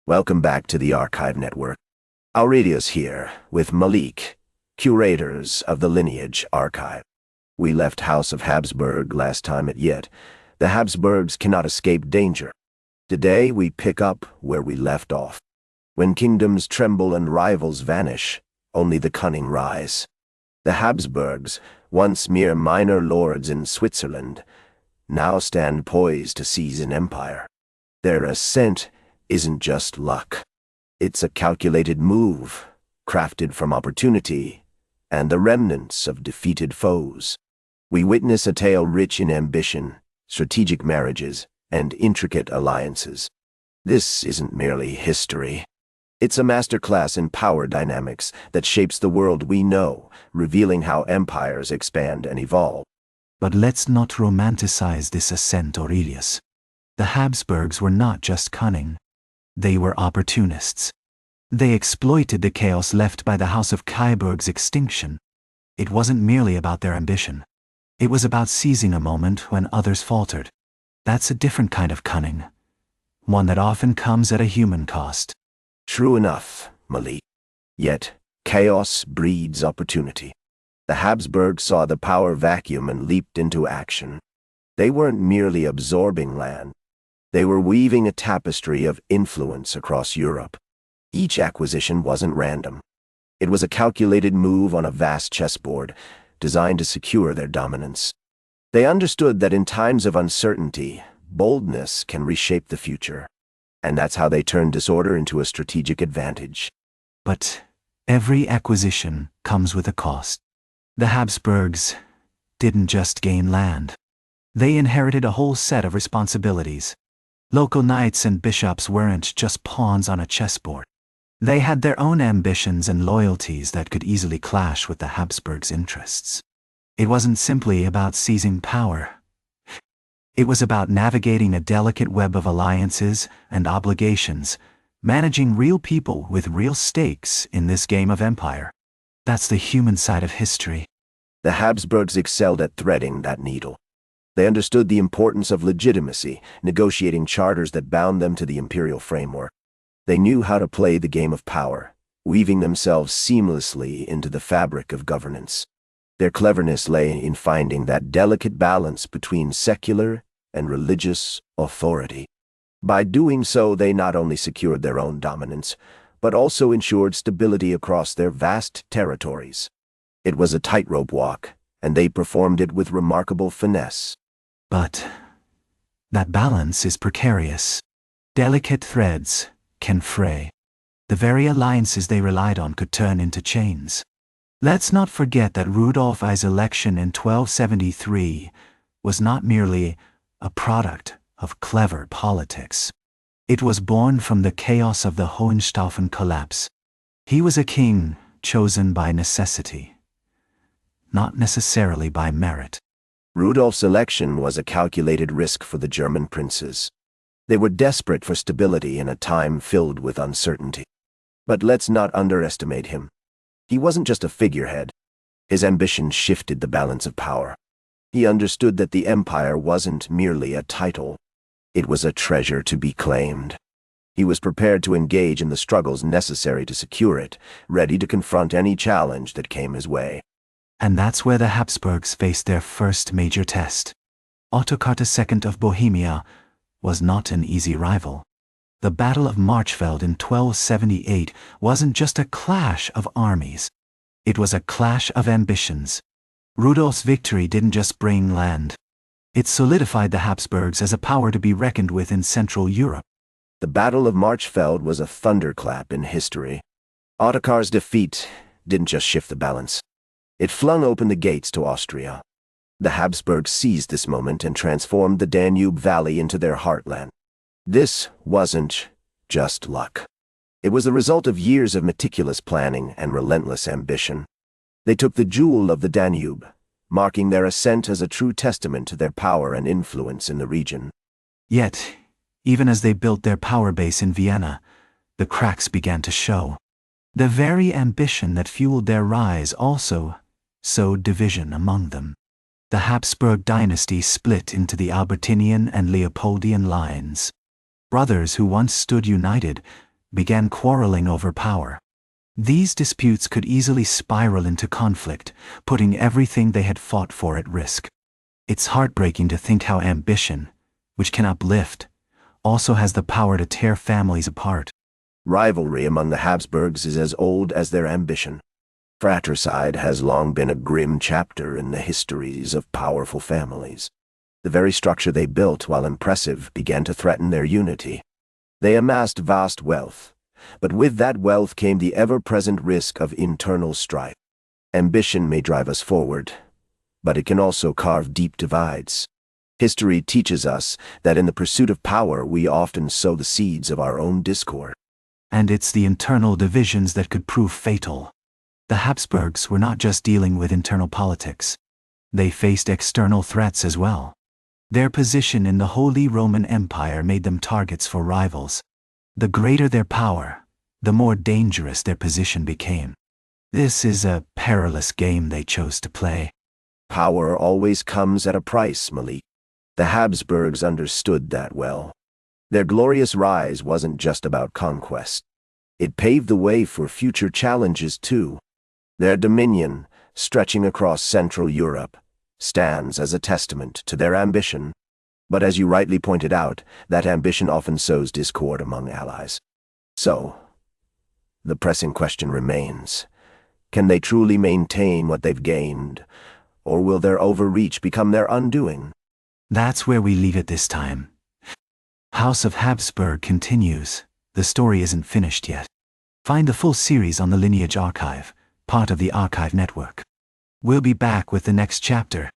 Welcome back to the Archive Network. Aurelius here, with Malik, curators of the Lineage archive. We left House of Habsburg last time yet the Habsburgs cannot escape danger. Today we pick up where we left off. When kingdoms tremble and rivals vanish, only the cunning rise. The Habsburgs, once mere minor lords in Switzerland, now stand poised to seize an empire. Their ascent isn't just luck. It's a calculated move, crafted from opportunity and the remnants of defeated foes. We witness a tale rich in ambition, strategic marriages, and intricate alliances. This isn't merely history. It's a masterclass in power dynamics that shapes the world we know, revealing how empires expand and evolve. But let's not romanticize this ascent, Aurelius. The Habsburgs were not just cunning. They were opportunists. They exploited the chaos left by the House of Kaiburg's extinction. It wasn't merely about their ambition. It was about seizing a moment when others faltered. That's a different kind of cunning, one that often comes at a human cost. True enough, Malik. Yet, chaos breeds opportunity. The Habsburgs saw the power vacuum and leaped into action. They weren't merely absorbing land. They were weaving a tapestry of influence across Europe. Each acquisition wasn't random. It was a calculated move on a vast chessboard, designed to secure their dominance. They understood that in times of uncertainty, boldness can reshape the future. And that's how they turned disorder into a strategic advantage. But every acquisition comes with a cost. The Habsburgs didn't just gain land. They inherited a whole set of responsibilities. Local knights and bishops weren't just pawns on a chessboard. They had their own ambitions and loyalties that could easily clash with the Habsburgs' interests. It wasn't simply about seizing power. It was about navigating a delicate web of alliances and obligations, managing real people with real stakes in this game of empire. That's the human side of history. The Habsburgs excelled at threading that needle. They understood the importance of legitimacy, negotiating charters that bound them to the imperial framework. They knew how to play the game of power, weaving themselves seamlessly into the fabric of governance. Their cleverness lay in finding that delicate balance between secular and religious authority. By doing so, they not only secured their own dominance, but also ensured stability across their vast territories. It was a tightrope walk, and they performed it with remarkable finesse. But that balance is precarious. Delicate threads can fray. The very alliances they relied on could turn into chains. Let's not forget that Rudolf I's election in 1273 was not merely a product of clever politics. It was born from the chaos of the Hohenstaufen collapse. He was a king chosen by necessity, not necessarily by merit. Rudolf's election was a calculated risk for the German princes. They were desperate for stability in a time filled with uncertainty. But let's not underestimate him. He wasn't just a figurehead. His ambition shifted the balance of power. He understood that the empire wasn't merely a title. It was a treasure to be claimed. He was prepared to engage in the struggles necessary to secure it, ready to confront any challenge that came his way. And that's where the Habsburgs faced their first major test. Ottokar II of Bohemia was not an easy rival. The Battle of Mohács in 1278 wasn't just a clash of armies. It was a clash of ambitions. Rudolf's victory didn't just bring land. It solidified the Habsburgs as a power to be reckoned with in Central Europe. The Battle of Mohács was a thunderclap in history. Ottokar's defeat didn't just shift the balance. It flung open the gates to Austria. The Habsburgs seized this moment and transformed the Danube Valley into their heartland. This wasn't just luck. It was the result of years of meticulous planning and relentless ambition. They took the jewel of the Danube, marking their ascent as a true testament to their power and influence in the region. Yet, even as they built their power base in Vienna, the cracks began to show. The very ambition that fueled their rise also sowed division among them. The Habsburg dynasty split into the Albertinian and Leopoldian lines. Brothers who once stood united began quarreling over power. These disputes could easily spiral into conflict, putting everything they had fought for at risk. It's heartbreaking to think how ambition, which can uplift, also has the power to tear families apart. Rivalry among the Habsburgs is as old as their ambition. Fratricide has long been a grim chapter in the histories of powerful families. The very structure they built, while impressive, began to threaten their unity. They amassed vast wealth, but with that wealth came the ever-present risk of internal strife. Ambition may drive us forward, but it can also carve deep divides. History teaches us that in the pursuit of power we often sow the seeds of our own discord. And it's the internal divisions that could prove fatal. The Habsburgs were not just dealing with internal politics. They faced external threats as well. Their position in the Holy Roman Empire made them targets for rivals. The greater their power, the more dangerous their position became. This is a perilous game they chose to play. Power always comes at a price, Malik. The Habsburgs understood that well. Their glorious rise wasn't just about conquest. It paved the way for future challenges too. Their dominion, stretching across Central Europe, stands as a testament to their ambition. But as you rightly pointed out, that ambition often sows discord among allies. So, the pressing question remains. Can they truly maintain what they've gained, or will their overreach become their undoing? That's where we leave it this time. House of Habsburg continues. The story isn't finished yet. Find the full series on the Lineage archive, part of the Archive Network. We'll be back with the next chapter.